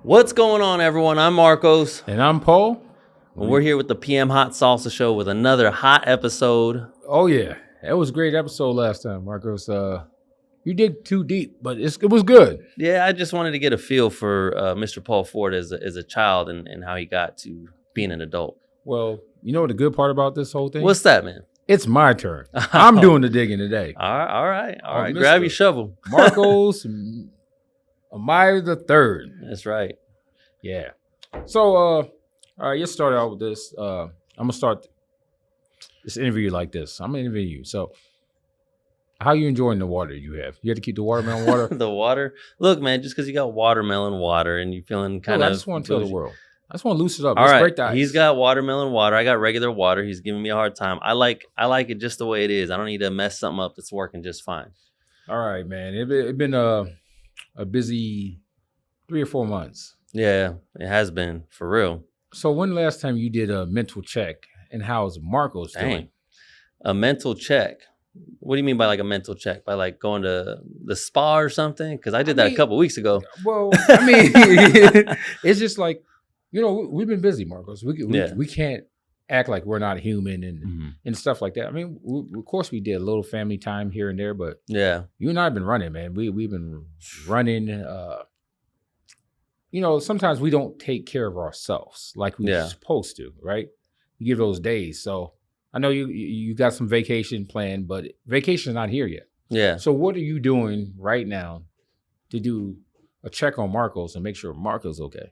What's going on, everyone? I'm Marcos, And I'm Paul. and we're here with the PM Hot Salsa Show with another hot episode. Oh yeah, that was a great episode last time, Marcos. You dig too deep, but it was good. Yeah, I just wanted to get a feel for Mr. Paul Ford as a child and how he got to being an adult. Well, you know what the good part about this whole thing? What's that, man? It's my turn. I'm doing the digging today. All right. Mr. Grab your shovel. Marcos Amaya the Third. That's right. Yeah. So, all right, let's start out with this. I'm gonna start this interview like this. I'm gonna interview you. So, how you enjoying the water you have? You had to keep the watermelon water. The water. Look, man, just because you got watermelon water and you're feeling kind of. I just want to tell the world. I just want to loosen it up. All Let's right, break the ice. he's got watermelon water. I got regular water. He's giving me a hard time. I like it just the way it is. I don't need to mess something up that's working just fine. All right, man. It been a busy 3 or 4 months. Yeah, it has been for real. So when last time you did a mental check, and how's Marcos doing? A mental check. What do you mean by like a mental check? By like going to the spa or something? Because I did that a couple weeks ago. Well, I mean, it's just like, we've been busy, Marcos. We can't act like we're not human and stuff like that. I mean, of course we did a little family time here and there, but yeah, you and I have been running, man. We've been running. Sometimes we don't take care of ourselves like we're supposed to, right? You give those days. So I know you got some vacation planned, but vacation's not here yet. Yeah. So what are you doing right now to do a check on Marcos and make sure Marcos okay?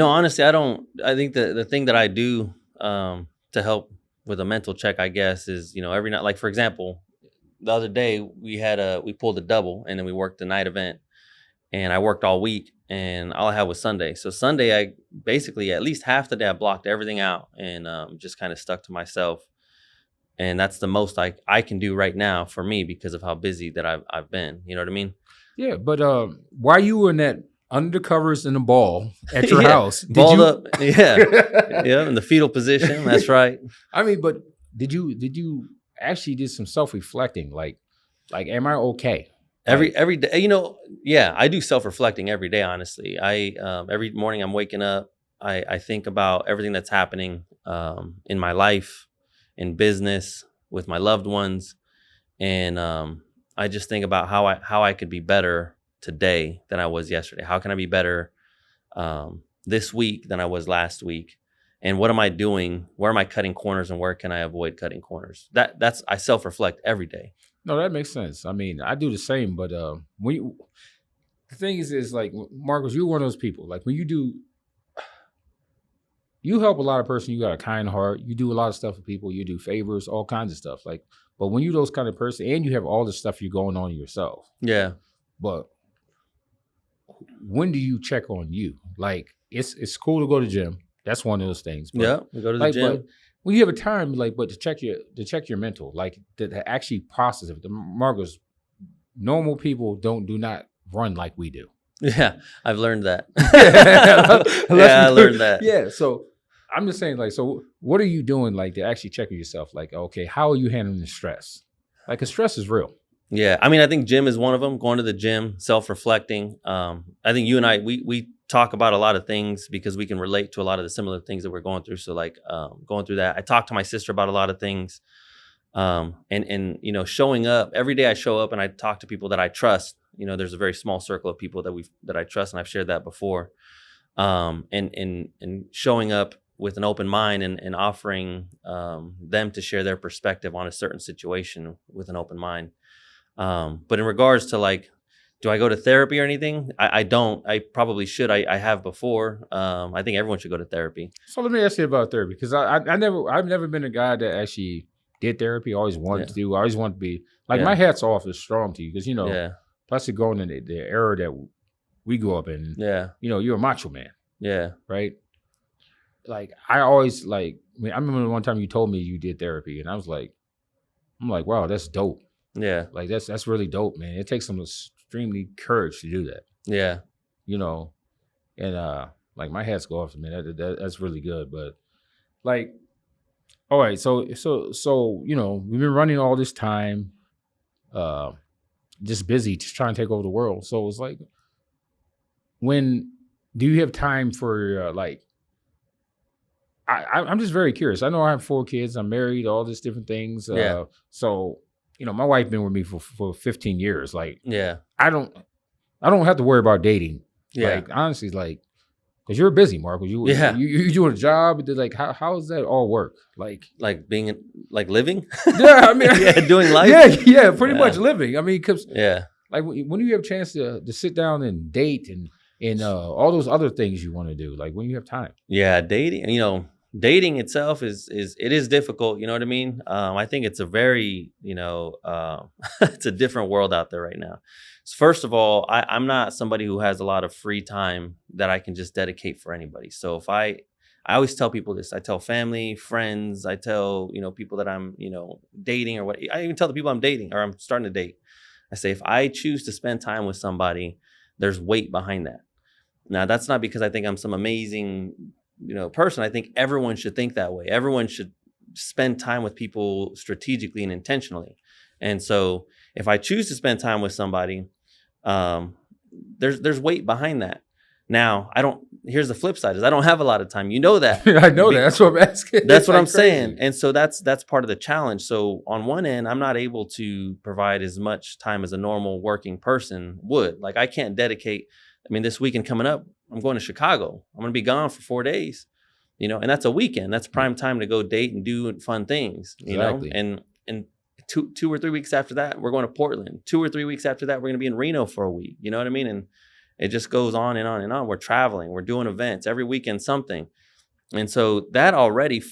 Honestly, I think the thing that I do to help with a mental check, I guess, is, every night, like for example, the other day we pulled a double and then we worked the night event and I worked all week and all I had was Sunday. So Sunday, I basically at least half the day I blocked everything out and just kind of stuck to myself. And that's the most I can do right now for me because of how busy that I've been. You know what I mean? Yeah, but while you were in that undercovers in the ball at your house, balled up, yeah, in the fetal position. That's right. I mean, but did you actually did some self-reflecting? Like, am I okay? Every day, yeah, I do self-reflecting every day. Honestly, every morning I'm waking up, I think about everything that's happening in my life, in business, with my loved ones, and I just think about how I could be better today than I was yesterday. How can I be better this week than I was last week? And what am I doing? Where am I cutting corners, and where can I avoid cutting corners? That's I self-reflect every day. No, that makes sense. I mean, I do the same, but the thing is like, Marcos, you're one of those people. Like when you help a lot of person, you got a kind heart, you do a lot of stuff for people, you do favors, all kinds of stuff. Like, but when you're those kind of person and you have all the stuff you're going on yourself. Yeah. But when do you check on you? Like it's cool to go to the gym. That's one of those things. But, yeah, we go to the gym. But when you have a time, but to check your mental, like to actually process it. The Marcos, normal people do not run like we do. Yeah, I've learned that. I learned that. Yeah, so I'm just saying, like, so what are you doing, like, to actually check yourself? Like, okay, how are you handling the stress? Like, 'cause stress is real. Yeah, I mean, I think gym is one of them. Going to the gym, self-reflecting. I think you and I, we talk about a lot of things because we can relate to a lot of the similar things that we're going through. So like going through that, I talk to my sister about a lot of things. And showing up every day, I show up and I talk to people that I trust. There's a very small circle of people that I trust, and I've shared that before. And showing up with an open mind and offering them to share their perspective on a certain situation with an open mind. But in regards to like, do I go to therapy or anything? I don't. I probably should. I have before. I think everyone should go to therapy. So let me ask you about therapy, because I've never been a guy that actually did therapy. I always wanted to do. I always wanted to be like, my hat's off is strong to you because plus you're going in the era that we grew up in. Yeah. You're a macho man. Yeah. Right. Like I always like. I mean, I remember one time you told me you did therapy, and I'm like, wow, that's dope. Yeah. Like that's really dope, man. It takes some extremely courage to do that. Yeah. And like my hats go off to me. That's really good. But like, all right, so we've been running all this time, just busy, just trying to take over the world. So it's like when do you have time for like? I'm just very curious. I know I have 4 kids. I'm married. All these different things. Yeah. So my wife been with me for 15 years. Like Yeah. I don't have to worry about dating. Yeah. Like honestly, like because you're busy, Marco. Yeah. You doing a job. Like how does that all work? Like being like living. yeah, I mean Yeah, doing life. yeah, pretty Yeah. much living. I mean, because Yeah. like when you have a chance to sit down and date and all those other things you want to do, like when you have time. Yeah, dating itself is it is difficult, you know what I mean? I think it's a very, it's a different world out there right now. So first of all, I'm not somebody who has a lot of free time that I can just dedicate for anybody. So if I always tell people this, I tell family, friends, I tell, people that I'm, dating or what, I even tell the people I'm dating or I'm starting to date. I say, if I choose to spend time with somebody, there's weight behind that. Now, that's not because I think I'm some amazing, person. I think everyone should think that way. Everyone should spend time with people strategically and intentionally. And so if I choose to spend time with somebody, there's weight behind that. Now, here's the flip side is I don't have a lot of time. You know that. I know that. That's what I'm asking. That's what I'm saying. And so that's part of the challenge. So on one end, I'm not able to provide as much time as a normal working person would. Like I can't dedicate. I mean, this weekend coming up, I'm going to Chicago. I'm going to be gone for 4 days, and that's a weekend. That's prime time to go date and do fun things, Exactly. and 2 or 3 weeks after that, we're going to Portland. 2 or 3 weeks after that, we're going to be in Reno for a week. You know what I mean? And it just goes on and on and on. We're traveling, we're doing events every weekend, something. And so that already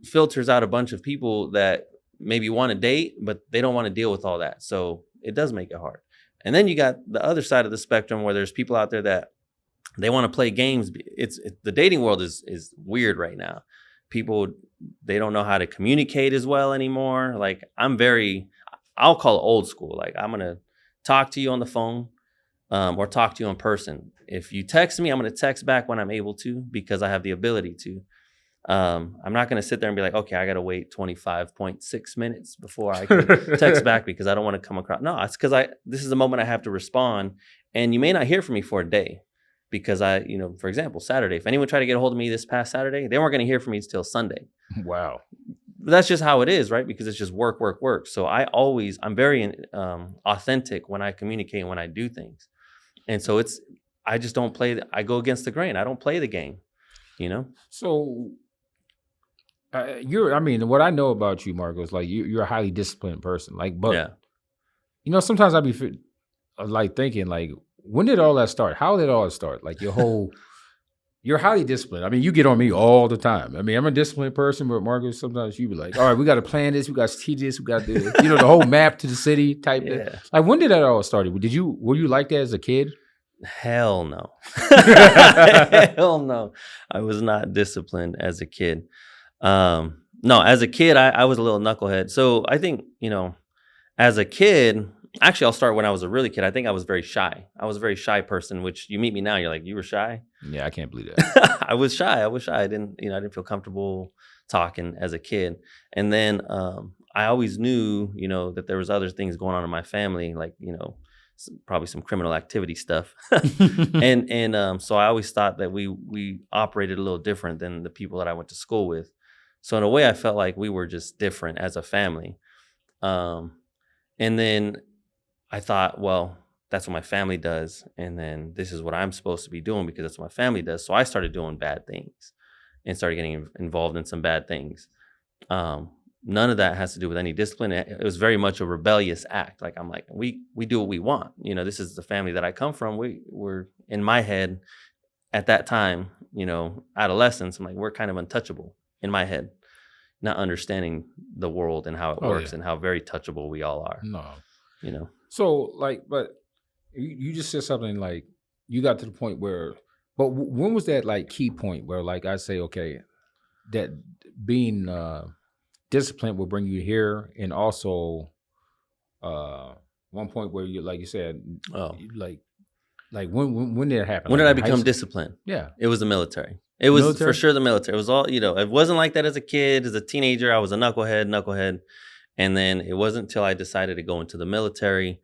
filters out a bunch of people that maybe want to date, but they don't want to deal with all that. So it does make it hard. And then you got the other side of the spectrum where there's people out there that they want to play games. The dating world is weird right now. People, they don't know how to communicate as well anymore. Like I'll call it old school. Like I'm going to talk to you on the phone or talk to you in person. If you text me, I'm going to text back when I'm able to because I have the ability to. I'm not going to sit there and be like, okay, I got to wait 25.6 minutes before I can text back because I don't want to come across. No, it's because this is the moment I have to respond. And you may not hear from me for a day because for example, Saturday, if anyone tried to get a hold of me this past Saturday, they weren't going to hear from me until Sunday. Wow. But that's just how it is, right? Because it's just work, work, work. So I'm very authentic when I communicate and when I do things. And so I just don't I go against the grain. I don't play the game, So what I know about you, Marco, is like you're a highly disciplined person. Like, but yeah. Sometimes I'd be like thinking, like, when did all that start? How did all that start? Like you're highly disciplined. I mean, you get on me all the time. I mean, I'm a disciplined person, but Marco, sometimes you be like, all right, we got to plan this, we got to teach this, we got to do this. The whole map to the city type thing. Like, when did that all started? Were you like that as a kid? Hell no. Hell no. I was not disciplined as a kid. No, as a kid, I was a little knucklehead. So I think, as a kid, actually, I'll start when I was a really kid. I think I was very shy. I was a very shy person, which you meet me now, you're like, you were shy? Yeah, I can't believe that. I was shy. I didn't feel comfortable talking as a kid. And then I always knew, that there was other things going on in my family, like, probably some criminal activity stuff. and so I always thought that we operated a little different than the people that I went to school with. So in a way, I felt like we were just different as a family. And then I thought, well, that's what my family does. And then this is what I'm supposed to be doing because that's what my family does. So I started doing bad things and started getting involved in some bad things. None of that has to do with any discipline. It was very much a rebellious act. Like, I'm like, we do what we want. This is the family that I come from. We're in my head at that time, adolescence. I'm like, we're kind of untouchable in my head, not understanding the world and how it works and how very touchable we all are. No. So but you just said something like you got to the point where, but when was that like key point where like I say, okay, that being discipline will bring you here, and also one point where you, like you said, like when did it happen? When like did I become disciplined? Yeah, it was the military. It was for sure the military. It was all, it wasn't like that as a kid. As a teenager, I was a knucklehead. And then it wasn't until I decided to go into the military.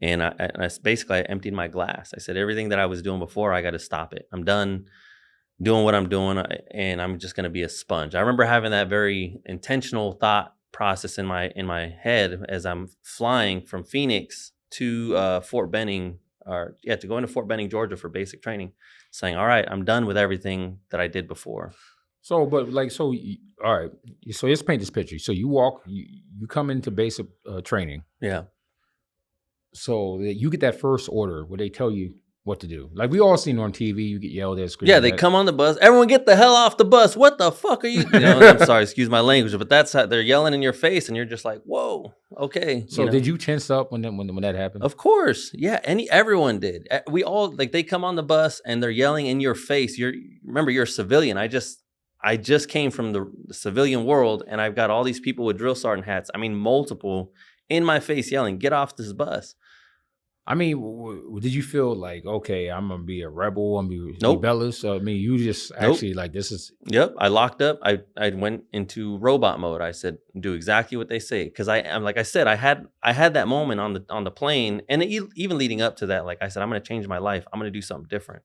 And basically I emptied my glass. I said, everything that I was doing before, I got to stop it. I'm done doing what I'm doing, and I'm just going to be a sponge. I remember having that very intentional thought process in my head as I'm flying from Phoenix to Fort Benning, to go into Fort Benning, Georgia for basic training, saying, all right, I'm done with everything that I did before. So, but like, so, all right. So let's paint this picture. So you come into basic training. Yeah. So that you get that first order where they tell you what to do. Like we all seen on TV, you get yelled at, screamed Yeah, they at. come on the bus. Everyone get the hell off the bus. What the fuck are you? I'm sorry, excuse my language, but that's how they're yelling in your face, and you're just like, whoa, okay. So did you tense up when that happened? Of course, yeah. Everyone did. We all they come on the bus and they're yelling in your face. Remember, you're a civilian. I just came from the civilian world, and I've got all these people with drill sergeant hats. I mean, multiple in my face yelling, "Get off this bus!" I mean, did you feel like, okay, I'm gonna be a rebel, I'm gonna be Nope. rebellious? I mean, you just actually like this is. Yep, I locked up. I went into robot mode. I said, do exactly what they say, because I'm like I said, I had that moment on the plane, and even leading up to that, like I said, I'm gonna change my life. I'm gonna do something different.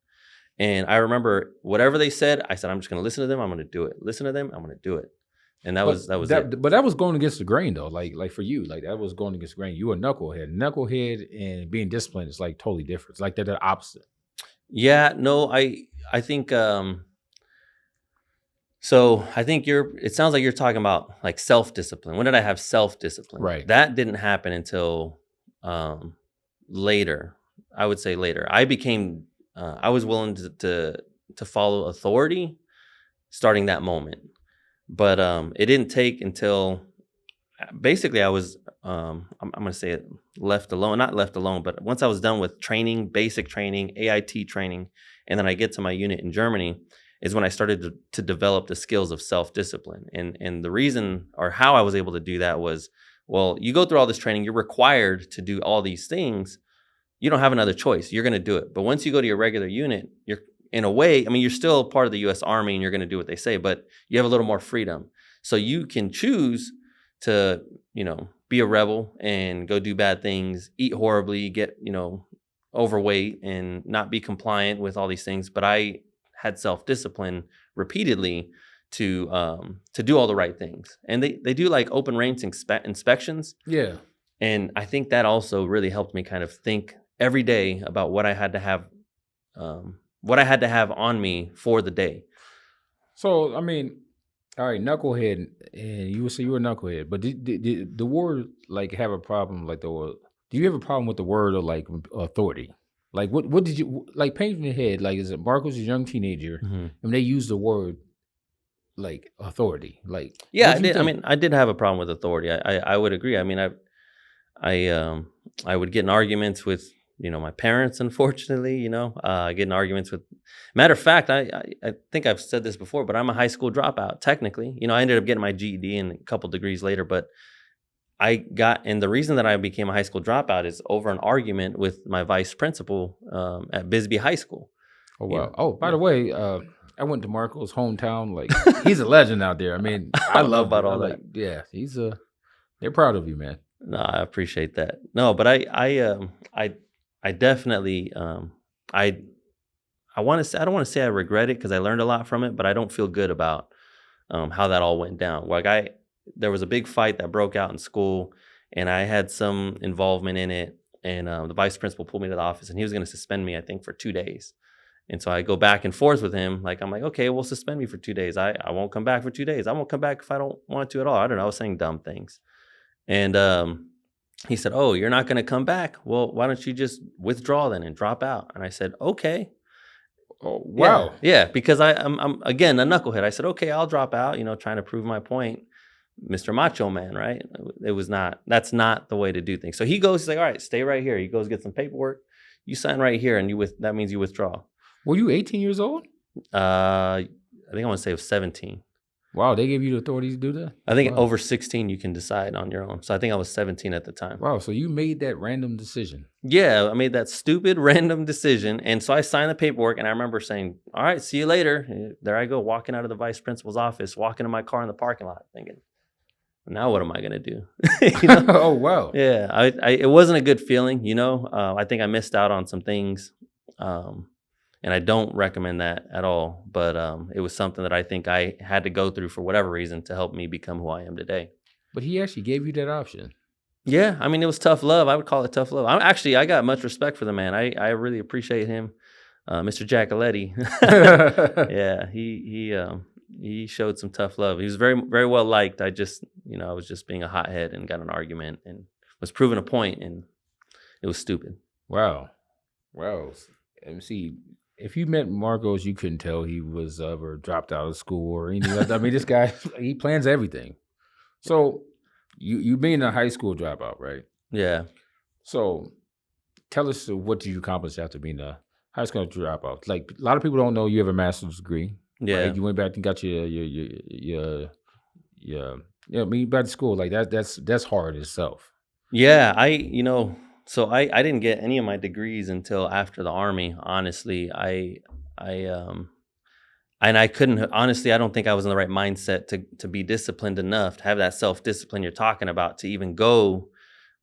And I remember whatever they said, I said, I'm just gonna listen to them. I'm gonna do it. Listen to them. I'm gonna do it. And that was it. But that was going against the grain, though. Like for you, like that was going against the grain. You were a knucklehead, and being disciplined is like totally different. It's like they're the opposite. Yeah, no, I think so I think it sounds like you're talking about like self-discipline. When did I have self-discipline? Right. That didn't happen until later. I would say later. I was willing to follow authority starting that moment. But it didn't take until basically I was, I'm going to say it, left alone, not left alone, but once I was done with training, basic training, AIT training, and then I get to my unit in Germany is when I started to develop the skills of self-discipline. And the reason or how I was able to do that was, well, you go through all this training, you're required to do all these things. You don't have another choice. You're going to do it. But once you go to your regular unit, you're in a way, I mean, you're still part of the U.S. Army and you're going to do what they say, but you have a little more freedom. So you can choose to, be a rebel and go do bad things, eat horribly, get, overweight and not be compliant with all these things. But I had self-discipline repeatedly to do all the right things. And they do like open range inspections. Yeah. And I think that also really helped me kind of think every day about what I had to have on me for the day. So, I mean, all right, knucklehead, and you would say you were a knucklehead, but did the word like have a problem? Like do you have a problem with the word of like authority? Like what did you like paint in your head? Like is it Marcos, a young teenager, and they use the word like authority? Like yeah, I did. I mean, I did have a problem with authority. I would agree. I mean, I would get in arguments with my parents, unfortunately, get in arguments with, matter of fact, I think I've said this before, but I'm a high school dropout, technically. I ended up getting my GED and a couple degrees later, but and the reason that I became a high school dropout is over an argument with my vice principal at Bisbee High School. Oh, wow. Oh, by the way, I went to Marco's hometown. Like, he's a legend out there. I mean, I love about all that. Yeah, they're proud of you, man. No, I appreciate that. No, but I definitely, I want to say, I don't want to say I regret it because I learned a lot from it, but I don't feel good about how that all went down. Like there was a big fight that broke out in school and I had some involvement in it. And the vice principal pulled me to the office and he was going to suspend me, I think, for 2 days. And so I go back and forth with him. Like, I'm like, okay, well, suspend me for 2 days. I won't come back for 2 days. I won't come back if I don't want to at all. I don't know. I was saying dumb things. And he said, oh, you're not going to come back? Well, why don't you just withdraw then and drop out? And I said, okay. Oh, wow. Yeah, because I'm again, a knucklehead. I said, okay, I'll drop out, trying to prove my point. Mr. Macho Man, right? That's not the way to do things. So he goes, he's like, all right, stay right here. He goes get some paperwork. You sign right here and that means you withdraw. Were you 18 years old? I think I want to say it was 17. Wow, they gave you the authority to do that? I think over 16 you can decide on your own. So I think I was 17 at the time. Wow, so you made that random decision. Yeah, I made that stupid random decision. And so I signed the paperwork and I remember saying, all right, see you later. There I go, walking out of the vice principal's office, walking to my car in the parking lot thinking, Now what am I gonna do? You know? Oh wow. Yeah, it wasn't a good feeling, you know. I think I missed out on some things, um, and I don't recommend that at all. But it was something that I think I had to go through for whatever reason to help me become who I am today. But he actually gave you that option. Yeah, I mean, it was tough love. I would call it tough love. I got much respect for the man. I really appreciate him, Mr. Giacoletti. Yeah, he showed some tough love. He was very well liked. I just, I was just being a hothead and got in an argument and was proving a point, and it was stupid. Wow. Wow. And see, if you met Marcos, you couldn't tell he was ever dropped out of school or anything like that. I mean, this guy, he plans everything. So you being a high school dropout, right? Yeah. So tell us what did you accomplish after being a high school dropout? Like a lot of people don't know you have a master's degree. Yeah. Right? You went back and got I mean, back to school. Like that's hard itself. Yeah, so I didn't get any of my degrees until after the army. Honestly, I couldn't, honestly, I don't think I was in the right mindset to be disciplined enough to have that self discipline you're talking about to even go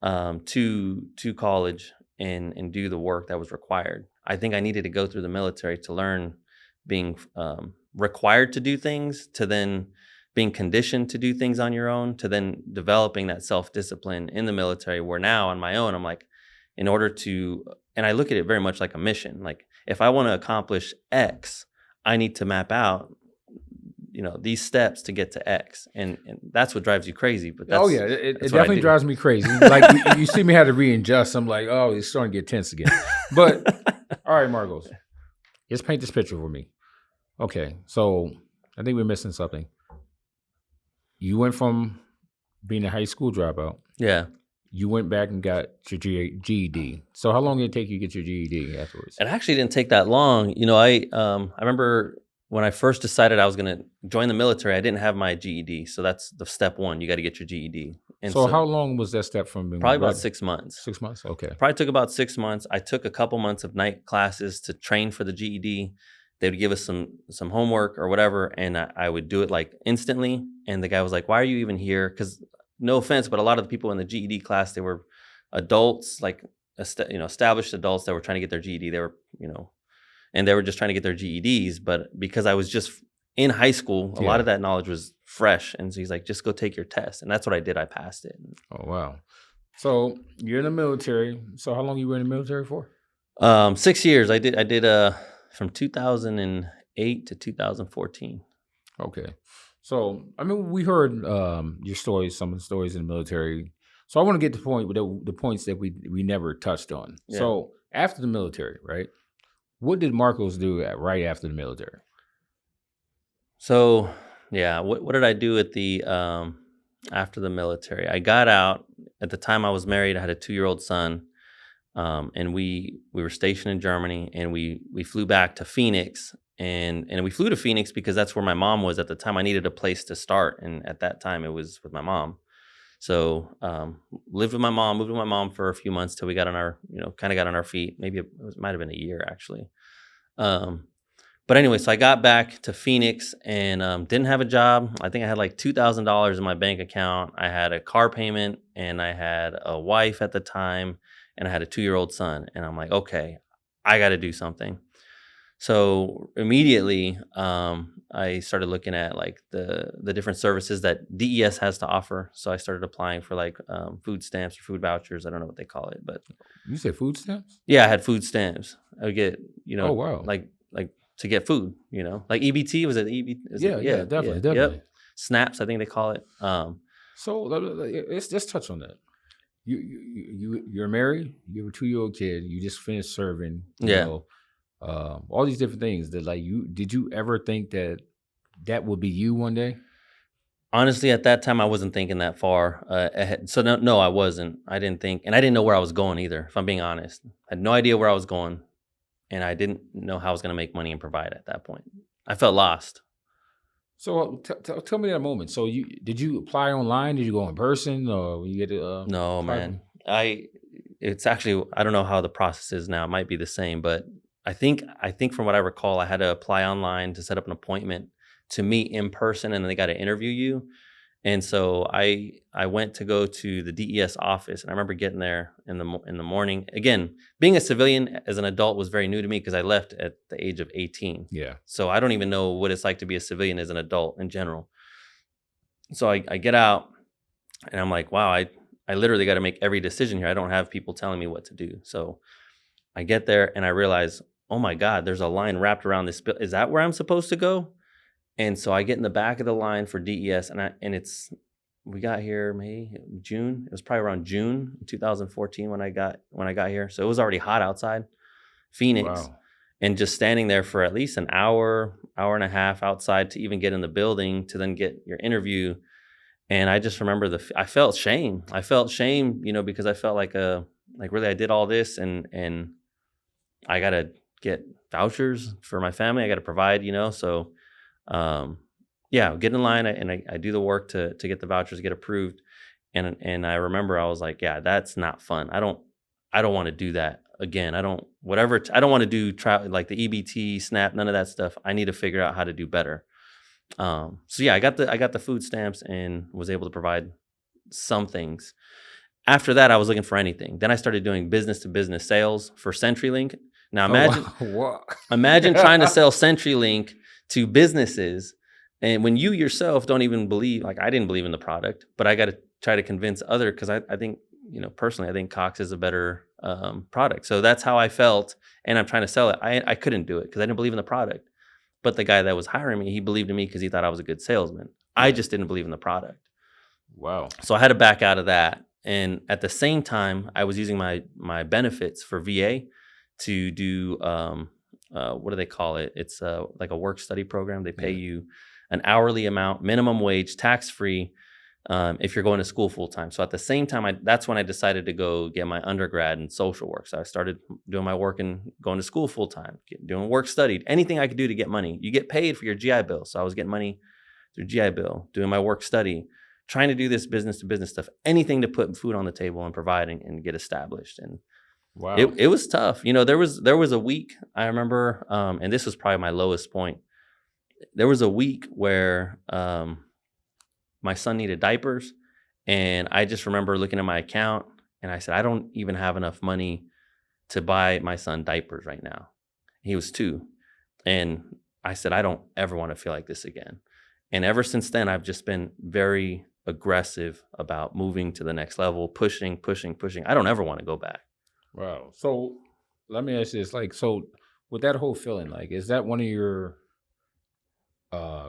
to college and do the work that was required. I think I needed to go through the military to learn being required to do things, to then being conditioned to do things on your own, to then developing that self-discipline in the military, where now on my own, I'm like, in order to, and I look at it very much like a mission. Like if I want to accomplish X, I need to map out, these steps to get to X. And that's what drives you crazy. But that's, oh yeah, it definitely drives me crazy. Like you see me how to readjust. I'm like, oh, it's starting to get tense again. But all right, Marcos, just paint this picture for me. Okay, so I think we're missing something. You went from being a high school dropout. Yeah. You went back and got your GED. So how long did it take you to get your GED afterwards? It actually didn't take that long. I remember when I first decided I was going to join the military, I didn't have my GED. So that's the step one. You got to get your GED. And so how long was that step from being probably about 6 months. 6 months? Okay. Probably took about 6 months. I took a couple months of night classes to train for the GED. They would give us some homework or whatever, and I would do it like instantly. And the guy was like, "Why are you even here?" Because no offense, but a lot of the people in the GED class, they were adults, like established adults that were trying to get their GED. They were, and they were just trying to get their GEDs. But because I was just in high school, a lot of that knowledge was fresh. And so he's like, "Just go take your test," and that's what I did. I passed it. Oh wow! So you're in the military. So how long you were in the military for? 6 years. I did from 2008 to 2014. Okay. So, I mean, we heard your stories, some of the stories in the military. So I want to get to the points that we never touched on. Yeah. So after the military, right? What did Marcos do right after the military? So, yeah, what did I do at the after the military? I got out. At the time I was married, I had a 2-year-old son. And we were stationed in Germany, and we flew back to Phoenix, and we flew to Phoenix because that's where my mom was at the time. I needed a place to start, and at that time it was with my mom. So lived with my mom, moved with my mom for a few months till we got on our, kind of got on our feet. Maybe it might have been a year actually. But anyway, so I got back to Phoenix and didn't have a job. I think I had like $2,000 in my bank account. I had a car payment, and I had a wife at the time. And I had a 2-year-old son, and I'm like, okay, I got to do something. So immediately, I started looking at like the different services that DES has to offer. So I started applying for like food stamps or food vouchers. I don't know what they call it, but you said food stamps? Yeah, I had food stamps. I would get, oh wow, like to get food. like EBT, was it EBT? Yeah, definitely. Yep. Snaps, I think they call it. So let's touch on that. You're married. You have a 2-year-old kid. You just finished serving. All these different things that did you ever think that would be you one day? Honestly, at that time, I wasn't thinking that far ahead. So no, I wasn't. I didn't think, and I didn't know where I was going either. If I'm being honest, I had no idea where I was going, and I didn't know how I was going to make money and provide at that point. I felt lost. So tell me that moment. So did you apply online? Did you go in person, or you get No, man. It's actually, I don't know how the process is now. It might be the same, but I think from what I recall, I had to apply online to set up an appointment to meet in person, and then they got to interview you. And so I went to go to the DES office, and I remember getting there in the morning. Again, being a civilian as an adult was very new to me because I left at the age of 18. Yeah. So I don't even know what it's like to be a civilian as an adult in general. So I get out, and I'm like, wow, I literally got to make every decision here. I don't have people telling me what to do. So I get there and I realize, oh my God, there's a line wrapped around this. Is that where I'm supposed to go? And so I get in the back of the line for DES, we got here June. It was probably around June 2014 when I got here. So it was already hot outside, Phoenix, Wow. and just standing there for at least an hour and a half outside to even get in the building to then get your interview. And I just remember I felt shame. I felt shame, because I felt like really I did all this and I got to get vouchers for my family. I got to provide, So, yeah, get in line and I do the work to get the vouchers, get approved. And I remember I was like, yeah, that's not fun. I don't want to do that again. I don't want to do like the EBT, SNAP, none of that stuff. I need to figure out how to do better. So yeah, I got the food stamps and was able to provide some things. After that, I was looking for anything. Then I started doing business to business sales for CenturyLink. Now imagine trying to sell CenturyLink to businesses, and when you yourself don't even believe, like I didn't believe in the product, but I got to try to convince because I think, personally, I think Cox is a better product. So that's how I felt, and I'm trying to sell it. I couldn't do it because I didn't believe in the product. But the guy that was hiring me, he believed in me because he thought I was a good salesman. I just didn't believe in the product. Wow. So I had to back out of that. And at the same time, I was using my benefits for VA to do, what do they call it? It's like a work study program. They pay you an hourly amount, minimum wage, tax-free, if you're going to school full time. So at the same time, that's when I decided to go get my undergrad in social work. So I started doing my work and going to school full time, doing work studied, anything I could do to get money. You get paid for your GI Bill. So I was getting money through GI Bill, doing my work study, trying to do this business to business stuff, anything to put food on the table and providing and get established. And wow, it was tough. There was a week I remember, and this was probably my lowest point. There was a week where, my son needed diapers, and I just remember looking at my account and I said, I don't even have enough money to buy my son diapers right now. He was 2. And I said, I don't ever want to feel like this again. And ever since then, I've just been very aggressive about moving to the next level, pushing. I don't ever want to go back. Wow. So let me ask you this, so with that whole feeling, is that one of your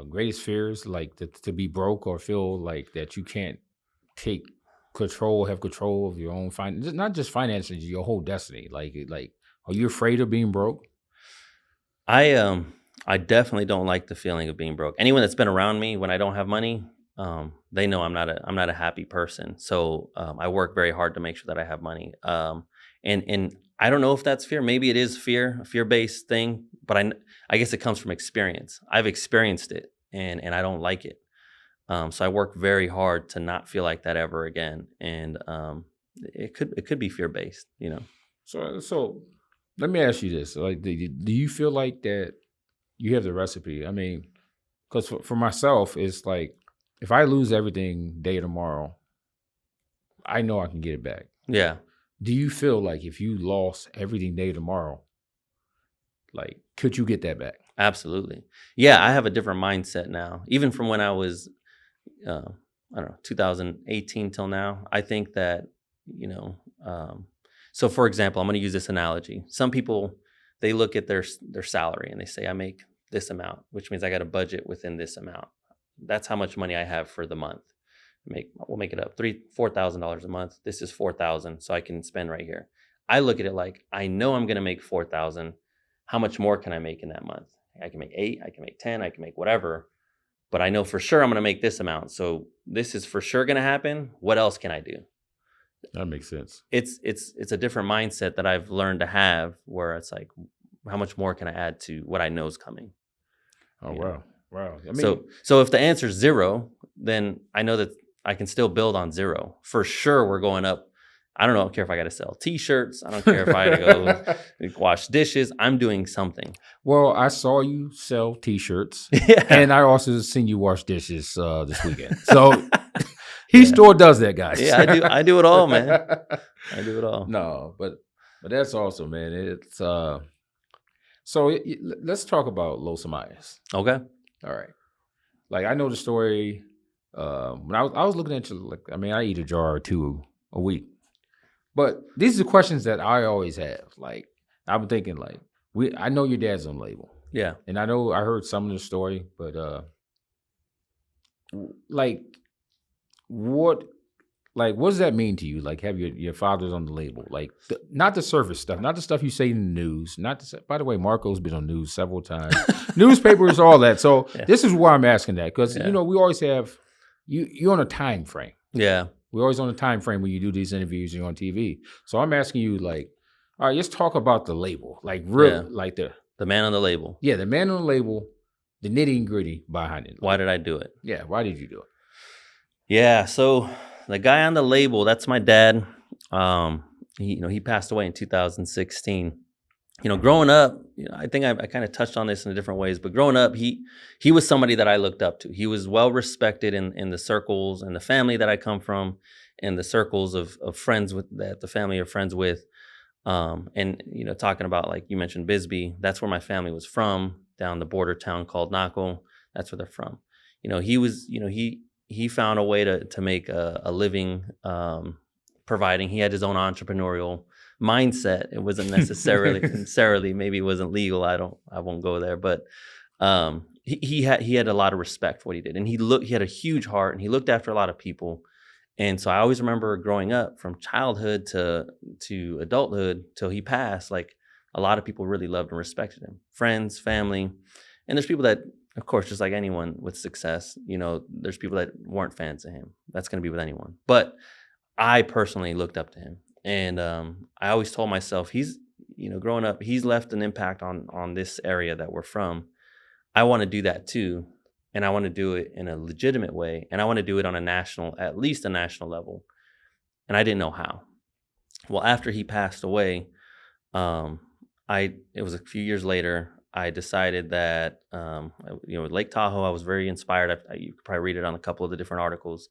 greatest fears, to be broke or feel like that you can't have control of your own finances, not just finances, your whole destiny? Like are you afraid of being broke? I definitely don't like the feeling of being broke. Anyone that's been around me when I don't have money, they know I'm not a happy person. So I work very hard to make sure that I have money. And I don't know if that's fear. Maybe it is a fear-based thing, but I guess it comes from experience. I've experienced it, and I don't like it. So I work very hard to not feel like that ever again. And it could be fear-based, So let me ask you this: do you feel like that you have the recipe? I mean, because for myself, it's like if I lose everything day tomorrow, I know I can get it back. Yeah. Do you feel like if you lost everything day tomorrow, could you get that back? Absolutely. Yeah, I have a different mindset now. Even from when I was, I don't know, 2018 till now. I think that, so for example, I'm going to use this analogy. Some people, they look at their salary and they say, I make this amount, which means I got a budget within this amount. That's how much money I have for the month. We'll make it up, $4,000 a month. This is $4,000, so I can spend right here. I look at it like, I know I'm going to make $4,000. How much more can I make in that month? I can make 8, I can make 10, I can make whatever, but I know for sure I'm going to make this amount. So this is for sure going to happen. What else can I do? That makes sense. It's a different mindset that I've learned to have, where it's like, how much more can I add to what I know is coming? Oh, wow. Wow. I mean, so if the answer is 0, then I know that I can still build on 0. For sure, we're going up. I don't care if I got to sell T-shirts. I don't care if I got to go wash dishes. I'm doing something. Well, I saw you sell T-shirts, Yeah. and I also seen you wash dishes this weekend. So his store does that, guys. Yeah, I do it all, man. I do it all. No, but that's awesome, man. It's so let's talk about Los Amayas. Okay. All right. Like I know the story. When I was looking at you, like I eat a jar or two a week. But these are questions that I always have. Like I've been thinking, like I know your dad's on label, Yeah. and I heard some of the story, but like what does that mean to you? Like have your father's on the label, like not the surface stuff, not the stuff you say in the news. By the way, Marco's been on news several times, newspapers, all that. So This is why I'm asking that because we always have you're on a time frame. Yeah. We're always on a time frame when you do these interviews, you're on TV. So I'm asking you, like, all right, let's talk about the label. Like like the man on the label. Yeah, the man on the label, the nitty and gritty behind it. Why did I do it? Yeah, why did you do it? Yeah, so the guy on the label, that's my dad. He passed away in 2016. Growing up, I think I kind of touched on this in different ways, but growing up, he was somebody that I looked up to. He was well respected in the circles and the family that I come from, and the circles of friends that the family are friends with. And talking about, like you mentioned, Bisbee, that's where my family was from, down the border town called Naco. That's where they're from. He found a way to make a living, providing. He had his own entrepreneurial mindset. It wasn't necessarily maybe it wasn't legal. I won't go there, but he had a lot of respect for what he did, and he had a huge heart, and he looked after a lot of people. And so I always remember growing up, from childhood to adulthood till he passed, like a lot of people really loved and respected him. Friends, family, and there's people that, of course, just like anyone with success, there's people that weren't fans of him. That's going to be with anyone. But I personally looked up to him. And I always told myself, he's, growing up, he's left an impact on this area that we're from. I want to do that too. And I want to do it in a legitimate way. And I want to do it on at least a national level. And I didn't know how. Well, after he passed away, it was a few years later, I decided that, Lake Tahoe, I was very inspired. You could probably read it on a couple of the different articles.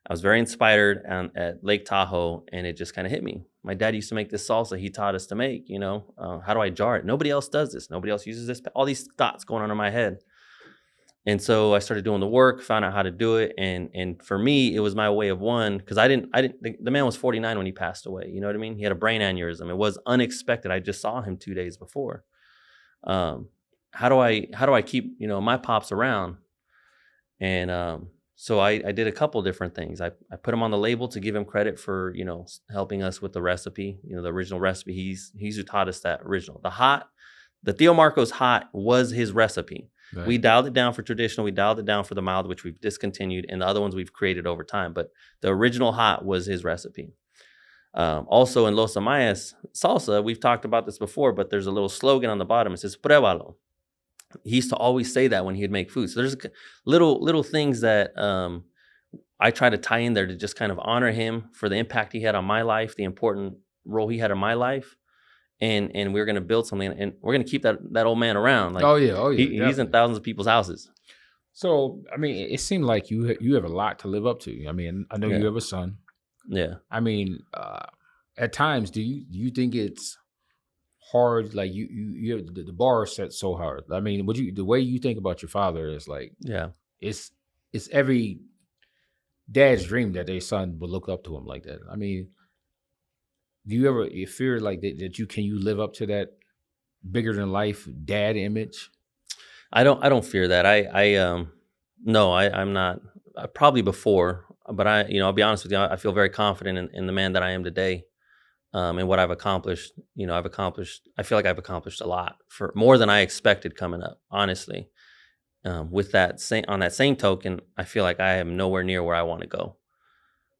I was very inspired at Lake Tahoe, and it just kind of hit me. My dad used to make this salsa he taught us to make, how do I jar it? Nobody else does this. Nobody else uses this. All these thoughts going on in my head. And so I started doing the work, found out how to do it. And for me, it was my way of because the man was 49 when he passed away. You know what I mean? He had a brain aneurysm. It was unexpected. I just saw him 2 days before. How do I keep, my pops around? And, so I did a couple different things. I put him on the label to give him credit for, helping us with the recipe, the original recipe. He's who taught us that original. The Theo Marcos hot was his recipe. Right. We dialed it down for traditional. We dialed it down for the mild, which we've discontinued. And the other ones we've created over time. But the original hot was his recipe. Also in Los Amayas salsa, we've talked about this before, but there's a little slogan on the bottom. It says, pruébalo. He used to always say that when he'd make food. So there's little things that I try to tie in there to just kind of honor him for the impact he had on my life, the important role he had in my life. And we're going to build something, and we're going to keep that old man around. Like, oh yeah. He's in thousands of people's houses. So, it seemed like you have a lot to live up to. I know you have a son. Yeah. At times, do you think it's hard? Like you have the bar is set so hard. The way you think about your father is like, it's every dad's dream that their son would look up to him like that. Do you ever fear like that can you live up to that bigger than life dad image? I don't fear that. I'm not. Probably before, but I'll be honest with you. I feel very confident in the man that I am today, and what I've accomplished. I feel like I've accomplished a lot, for more than I expected coming up. Honestly, with that on that same token, I feel like I am nowhere near where I want to go.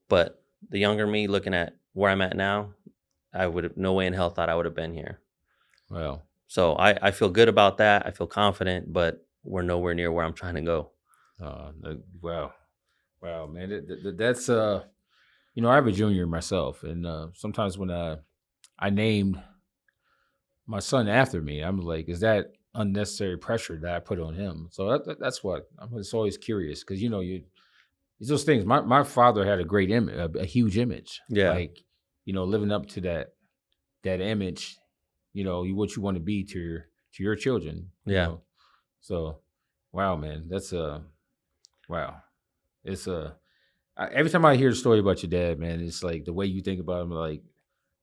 But the younger me, looking at where I'm at now, I would have no way in hell thought I would have been here. Well, so I feel good about that. I feel confident, but we're nowhere near where I'm trying to go. Wow, man, that's I have a junior myself, and sometimes when I named my son after me, I'm like, is that unnecessary pressure that I put on him? So that's what I'm just always curious because it's those things. My father had a great image, a huge image, Yeah. like living up to that image, what you want to be to your children. Yeah. So, wow, man, that's wow. It's every time I hear a story about your dad, man, it's like the way you think about him, like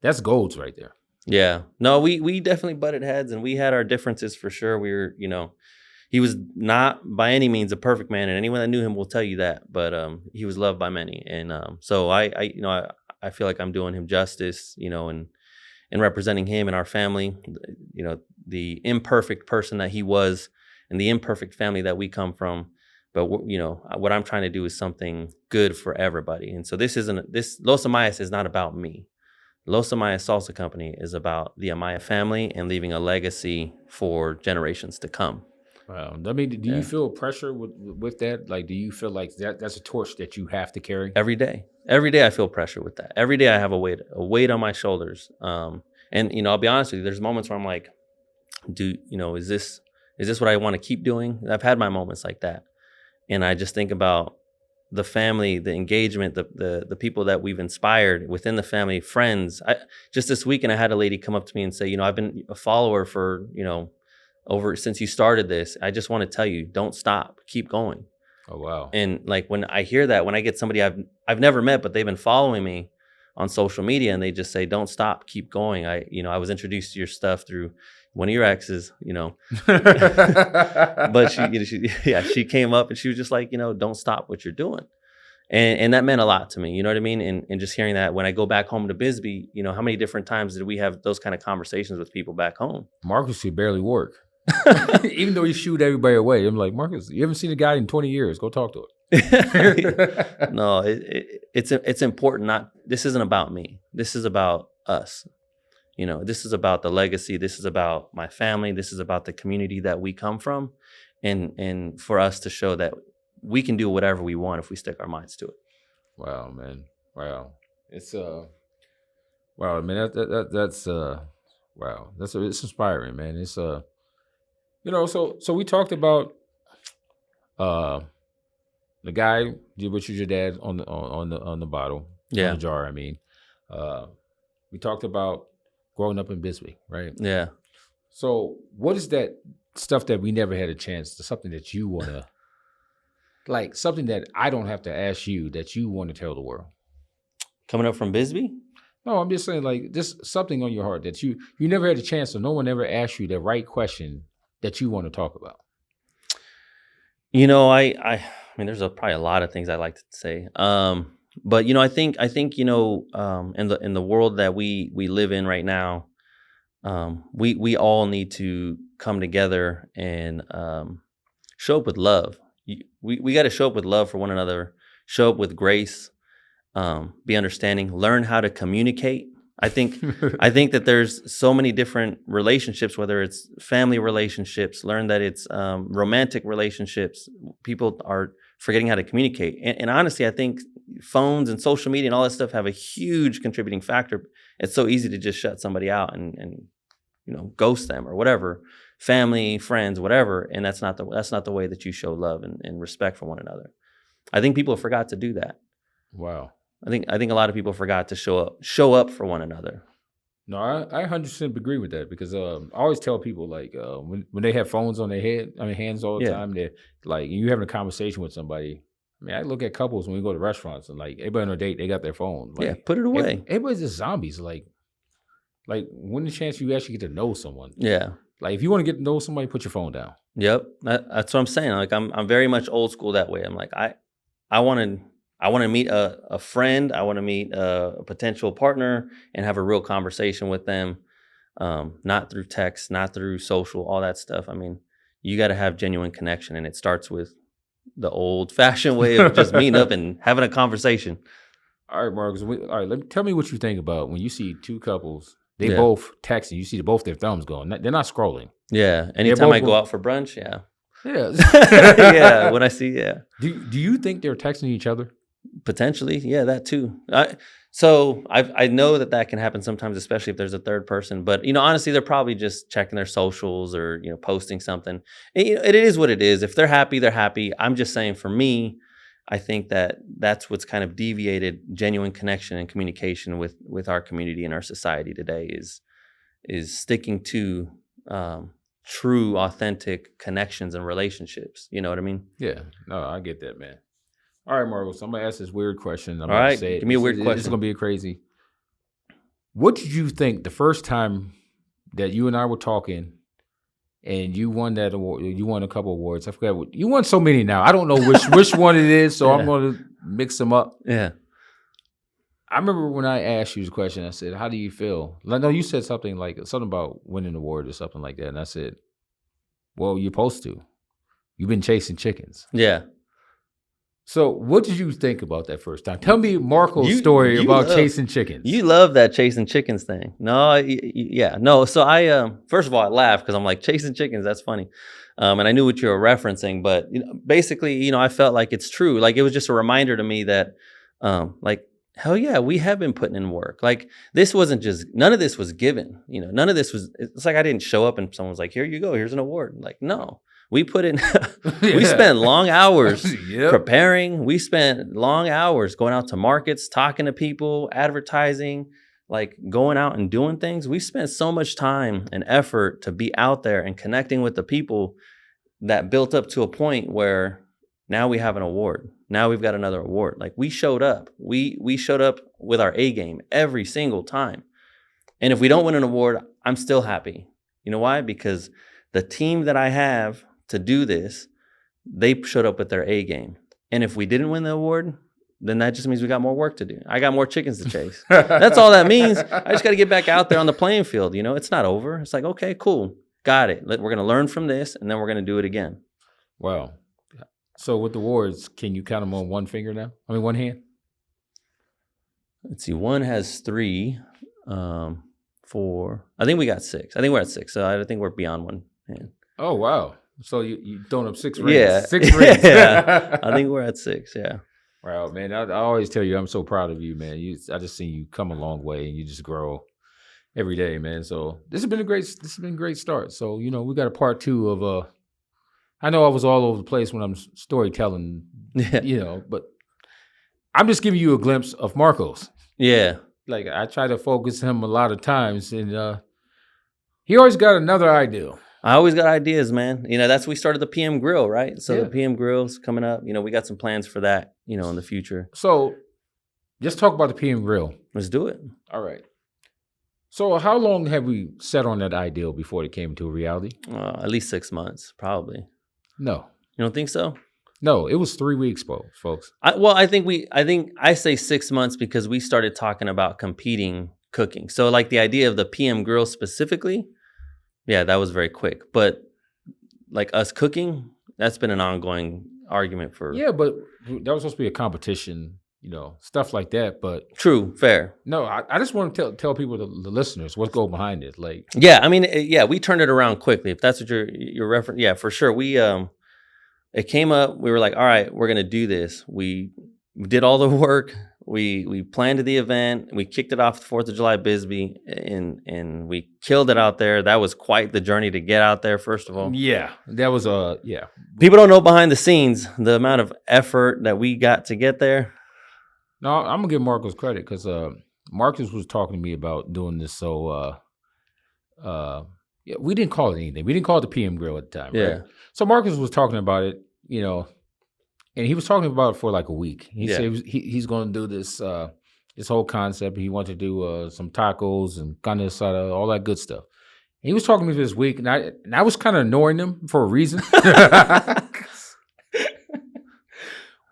that's golds right there. Yeah. No, we definitely butted heads and we had our differences for sure. We were, he was not by any means a perfect man, and anyone that knew him will tell you that. But he was loved by many, and so I feel like I'm doing him justice, and representing him and our family, the imperfect person that he was, and the imperfect family that we come from. But what I'm trying to do is something good for everybody, and so this Los Amayas is not about me. Los Amayas Salsa Company is about the Amaya family and leaving a legacy for generations to come. Wow. I mean, do you feel pressure with that? Like, do you feel like that's a torch that you have to carry? Every day I feel pressure with that. Every day I have a weight on my shoulders. And I'll be honest with you, there's moments where I'm like, is this what I want to keep doing? I've had my moments like that. And I just think about the family, the engagement, the people that we've inspired within the family, friends. Just this weekend, I had a lady come up to me and say, I've been a follower for, over since you started this. I just want to tell you, don't stop, keep going. Oh, wow. And like when I hear that, when I get somebody I've never met, but they've been following me on social media and they just say, don't stop, keep going. I was introduced to your stuff through one of your exes, but she came up and she was just like, don't stop what you're doing. And that meant a lot to me. You know what I mean? And just hearing that when I go back home to Bisbee, how many different times did we have those kind of conversations with people back home? Marcus could barely work. Even though he shooed everybody away. I'm like, Marcus, you haven't seen a guy in 20 years. Go talk to him. No, it's important. This isn't about me. This is about us. This is about the legacy. This is about my family. This is about the community that we come from. And for us to show that we can do whatever we want if we stick our minds to it. Wow, man. Wow. It's wow, man, that's wow. It's inspiring, man. It's so we talked about the guy did what you your dad on the bottle, Yeah, on the jar. I mean, we talked about growing up in Bisbee, right? yeah. So what is that stuff that we never had a chance? Something that you want to, like something that I don't have to ask you that you want to tell the world? Coming up from Bisbee? No, I'm just saying like just something on your heart that you never had a chance, so no one ever asked you the right question that you want to talk about. I mean, there's probably a lot of things I'd like to say. But I think in the world that we live in right now, we all need to come together and show up with love. We got to show up with love for one another. Show up with grace. Be understanding. Learn how to communicate. I think that there's so many different relationships, whether it's family relationships. Learn that it's romantic relationships. People are forgetting how to communicate. And honestly, I think phones and social media and all that stuff have a huge contributing factor. It's so easy to just shut somebody out and ghost them or whatever, family, friends, whatever. And that's not the way that you show love and respect for one another. I think people forgot to do that. Wow. I think a lot of people forgot to show up for one another. No, I 100% agree with that because I always tell people like when they have phones on their hands all the time, they're like you having a conversation with somebody. I mean, I look at couples when we go to restaurants and like everybody on a date, they got their phone. Like, put it away. Everybody's just zombies. Like when the chance you actually get to know someone? Yeah. Like if you want to get to know somebody, put your phone down. Yep. That's what I'm saying. Like I'm very much old school that way. I'm like I want to meet a friend. I want to meet a potential partner and have a real conversation with them, not through text, not through social, all that stuff. I mean, you got to have genuine connection, and it starts with the old-fashioned way of just meeting up and having a conversation. All right, Marcus. All right, tell me what you think about when you see two couples. They both texting. You see both their thumbs going. They're not scrolling. Yeah. Anytime I go out for brunch, yeah. Yeah. Yeah. When I see, Do you think they're texting each other? Potentially, yeah, that too. I know that can happen sometimes, especially if there's a third person. But honestly, they're probably just checking their socials or posting something. And, it is what it is. If they're happy, they're happy. I'm just saying, for me, I think that's what's kind of deviated genuine connection and communication with our community and our society today is sticking to true, authentic connections and relationships. You know what I mean? Yeah. No, I get that, man. All right, Marcos, I'm gonna ask this weird question. I'm All gonna right, say it. give me a weird It's question. gonna be a crazy. What did you think the first time that you and I were talking and you won that award? You won a couple awards. I forgot what you won. So many now. I don't know which one it is. So I'm Yeah. gonna mix them up. Yeah. I remember when I asked you the question. I said, "How do you feel?" I know you said something about winning an award or something like that, and I said, "Well, you're supposed to. You've been chasing chickens." Yeah. So, what did you think about that first time? Tell me Marco's story you about love- chasing chickens. You love that chasing chickens thing. No, yeah, no. So I, first of all, I laughed because I'm like, chasing chickens. That's funny, and I knew what you were referencing. But basically, I felt like it's true. Like, it was just a reminder to me that, like, hell yeah, we have been putting in work. Like, this wasn't just, none of this was given. None of this was. It's like I didn't show up and someone was like, here you go, here's an award. Like, no. We put in, we spent long hours preparing. We spent long hours going out to markets, talking to people, advertising, like going out and doing things. We spent so much time and effort to be out there and connecting with the people that built up to a point where now we have an award. Now we've got another award. Like, we showed up. We showed up with our A game every single time. And if we don't win an award, I'm still happy. You know why? Because the team that I have to do this, they showed up with their A game. And if we didn't win the award, then that just means we got more work to do. I got more chickens to chase. That's all that means. I just got to get back out there on the playing field. It's not over. It's like, okay, cool. Got it. We're going to learn from this, and then we're going to do it again. Wow. So with the awards, can you count them on one finger now? I mean, one hand? Let's see. One has 3, 4. I think we got 6. I think we're at 6. So I think we're beyond one hand. Oh, wow. So you throwing up 6 rings. Yeah. 6 rings. Yeah. I think we're at 6. Yeah. Wow, man. I always tell you, I'm so proud of you, man. I just seen you come a long way, and you just grow every day, man. So this has been a great start. So, we got a part 2 of I know I was all over the place when I'm storytelling, but I'm just giving you a glimpse of Marcos. Yeah. Like, I try to focus him a lot of times, and he always got another idea. I always got ideas, man. That's we started the PM Grill, right? So Yeah. the PM Grill's coming up. We got some plans for that, in the future. So just talk about the PM Grill. Let's do it. All right. So how long have we sat on that ideal before it came into reality? At least 6 months, probably. No. You don't think so? No, it was 3 weeks, folks. I think I say 6 months because we started talking about competing cooking. So, like, the idea of the PM Grill specifically, yeah, that was very quick. But like us cooking, that's been an ongoing argument for. Yeah, but that was supposed to be a competition, stuff like that. But True, fair. no, I just want to tell people, the listeners, what go behind it. Like, Yeah, I mean, yeah, we turned it around quickly. If that's what you're referencing, yeah, for sure. We it came up. We were like, all right, we're gonna do this. We did all the work. We planned the event. We kicked it off the 4th of July Bisbee, and we killed it out there. That was quite the journey to get out there, first of all. yeah, that was yeah. People don't know behind the scenes the amount of effort that we got to get there. No, I'm gonna give Marcos credit because Marcus was talking to me about doing this. So yeah, we didn't call it anything. We didn't call it the PM Grill at the time. Yeah. Right? So Marcus was talking about it, and he was talking about it for like a week. He said he's going to do this this whole concept. He wanted to do some tacos and carne asada, all that good stuff. And he was talking to me this week, and I was kind of ignoring him for a reason.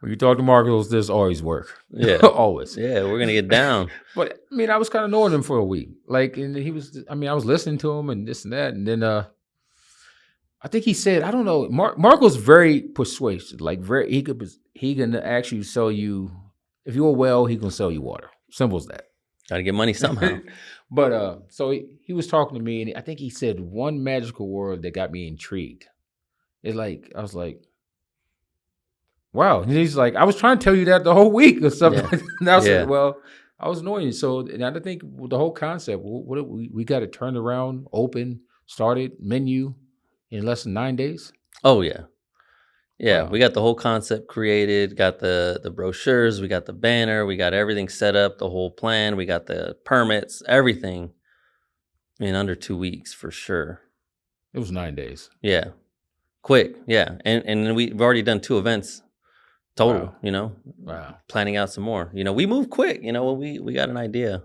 When you talk to Marcos, there's always work. Yeah. Always. Yeah, we're gonna get down. But I mean, I was kind of ignoring him for a week. Like, and I was listening to him and this and that, and then I think he said, I don't know, Marco's very persuasive. Like, he can actually sell you, if you're well, he can sell you water. Simple as that. Got to get money somehow. But so he was talking to me, and I think he said one magical word that got me intrigued. It's like, I was like, Wow. And he's like, I was trying to tell you that the whole week or something. Yeah. And I Yeah. said, well, I was annoying you. So, and I think the whole concept, what we got it turned around, open, started, menu in less than 9 days. Oh yeah. Yeah, Wow. we got the whole concept created, got the brochures, we got the banner, we got everything set up, the whole plan, we got the permits, everything in under 2 weeks for sure. It was 9 days. Yeah. Quick. Yeah. And then we've already done 2 events total, Wow. you know. Wow. Planning out some more. You know, we move quick, you know, when we got an idea.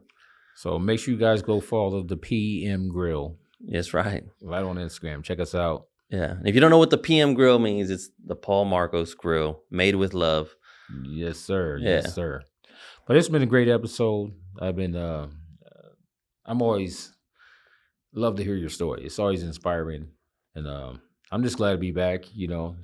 So make sure you guys go follow the PM Grill That's right. right on Instagram. Check us out. Yeah. And if you don't know what the PM grill means, it's the Paul Marcos grill, made with love. Yes, sir. Yeah. Yes, sir. But it's been a great episode. I'm always love to hear your story. It's always inspiring. And I'm just glad to be back. You know,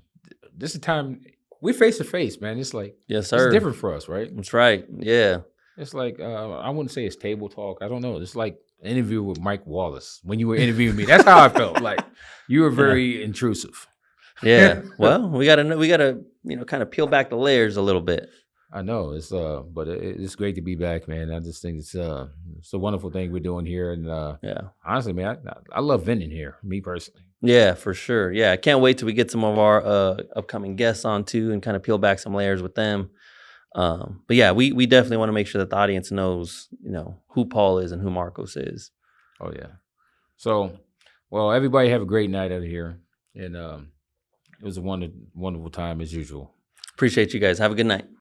this is time we face to face, man. It's like, Yes, sir. it's different for us, right? That's right. Yeah. It's like, I wouldn't say it's table talk. I don't know. It's like an interview with Mike Wallace when you were interviewing me. That's how I felt. Like you were very intrusive. Yeah. Well, we gotta, you know, kind of peel back the layers a little bit. I know it's but it's great to be back, man. I just think it's a wonderful thing we're doing here, and Yeah. honestly, man, I love venting here, me personally. Yeah, for sure. Yeah. I can't wait till we get some of our upcoming guests on too and kind of peel back some layers with them. But yeah, we definitely want to make sure that the audience knows, you know, who Paul is and who Marcos is. Oh yeah. So, well, everybody have a great night out here, and it was a wonderful time as usual. Appreciate you guys. Have a good night.